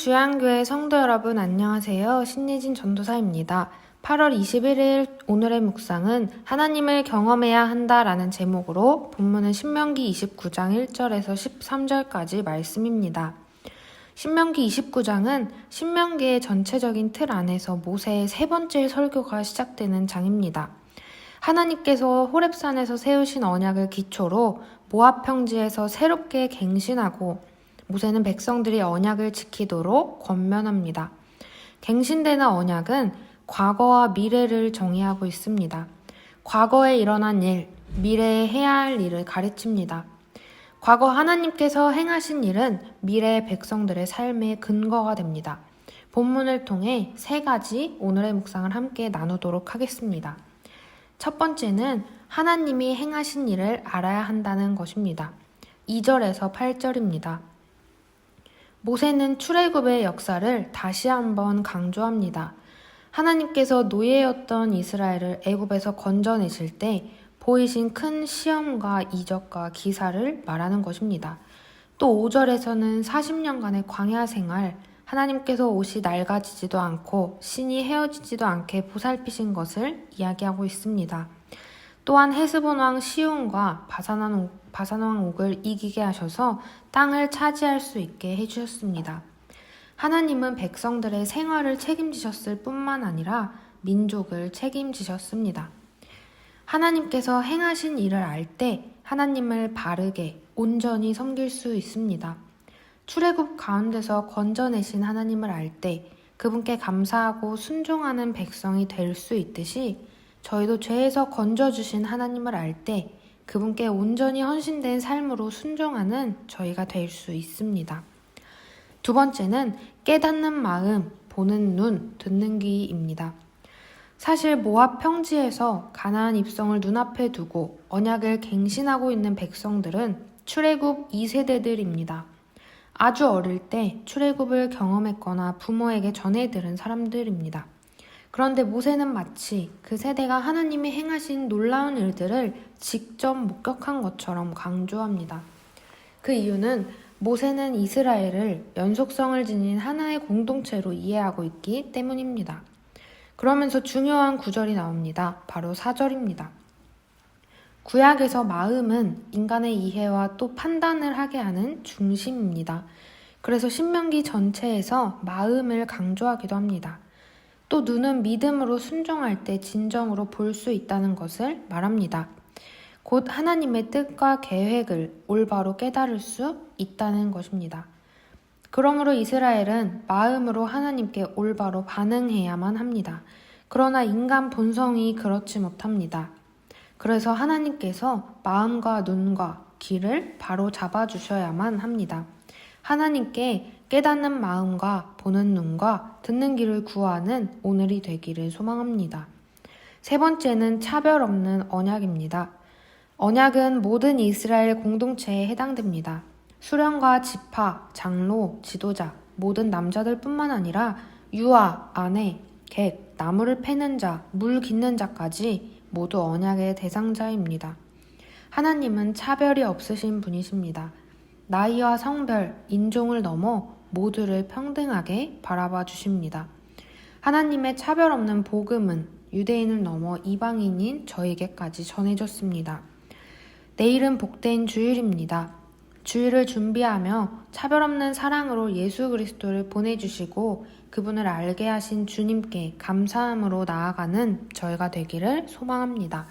주양교회 성도 여러분 안녕하세요. 신예진 전도사입니다. 8월 21일 오늘의 묵상은 하나님을 경험해야 한다라는 제목으로 본문은 신명기 29장 1절에서 13절까지 말씀입니다. 신명기 29장은 신명기의 전체적인 틀 안에서 모세의 세 번째 설교가 시작되는 장입니다. 하나님께서 호렙산에서 세우신 언약을 기초로 모압 평지에서 새롭게 갱신하고 모세는 백성들이 언약을 지키도록 권면합니다. 갱신되는 언약은 과거와 미래를 정의하고 있습니다. 과거에 일어난 일, 미래에 해야 할 일을 가르칩니다. 과거 하나님께서 행하신 일은 미래의 백성들의 삶의 근거가 됩니다. 본문을 통해 세 가지 오늘의 묵상을 함께 나누도록 하겠습니다. 첫 번째는 하나님이 행하신 일을 알아야 한다는 것입니다. 2절에서 8절입니다. 모세는 출애굽의 역사를 다시 한번 강조합니다. 하나님께서 노예였던 이스라엘을 애굽에서 건져내실 때 보이신 큰 시험과 이적과 기사를 말하는 것입니다. 또 5절에서는 40년간의 광야 생활, 하나님께서 옷이 낡아지지도 않고 신이 헤어지지도 않게 보살피신 것을 이야기하고 있습니다. 또한 헤스본 왕 시온과 바산 왕 옥을 이기게 하셔서 땅을 차지할 수 있게 해주셨습니다. 하나님은 백성들의 생활을 책임지셨을 뿐만 아니라 민족을 책임지셨습니다. 하나님께서 행하신 일을 알 때 하나님을 바르게 온전히 섬길 수 있습니다. 출애굽 가운데서 건져내신 하나님을 알 때 그분께 감사하고 순종하는 백성이 될 수 있듯이 저희도 죄에서 건져주신 하나님을 알 때 그분께 온전히 헌신된 삶으로 순종하는 저희가 될 수 있습니다. 두 번째는 깨닫는 마음, 보는 눈, 듣는 귀입니다. 사실 모압 평지에서 가나안 입성을 눈앞에 두고 언약을 갱신하고 있는 백성들은 출애굽 2세대들입니다. 아주 어릴 때 출애굽을 경험했거나 부모에게 전해 들은 사람들입니다. 그런데 모세는 마치 그 세대가 하나님이 행하신 놀라운 일들을 직접 목격한 것처럼 강조합니다. 그 이유는 모세는 이스라엘을 연속성을 지닌 하나의 공동체로 이해하고 있기 때문입니다. 그러면서 중요한 구절이 나옵니다. 바로 4절입니다. 구약에서 마음은 인간의 이해와 또 판단을 하게 하는 중심입니다. 그래서 신명기 전체에서 마음을 강조하기도 합니다. 또 눈은 믿음으로 순종할 때 진정으로 볼 수 있다는 것을 말합니다. 곧 하나님의 뜻과 계획을 올바로 깨달을 수 있다는 것입니다. 그러므로 이스라엘은 마음으로 하나님께 올바로 반응해야만 합니다. 그러나 인간 본성이 그렇지 못합니다. 그래서 하나님께서 마음과 눈과 귀를 바로 잡아주셔야만 합니다. 하나님께 깨닫는 마음과 보는 눈과 듣는 귀를 구하는 오늘이 되기를 소망합니다. 세 번째는 차별 없는 언약입니다. 언약은 모든 이스라엘 공동체에 해당됩니다. 수령과 지파, 장로, 지도자, 모든 남자들 뿐만 아니라 유아, 아내, 객, 나무를 패는 자, 물 깃는 자까지 모두 언약의 대상자입니다. 하나님은 차별이 없으신 분이십니다. 나이와 성별, 인종을 넘어 모두를 평등하게 바라봐 주십니다. 하나님의 차별 없는 복음은 유대인을 넘어 이방인인 저에게까지 전해졌습니다. 내일은 복된 주일입니다. 주일을 준비하며 차별 없는 사랑으로 예수 그리스도를 보내주시고 그분을 알게 하신 주님께 감사함으로 나아가는 저희가 되기를 소망합니다.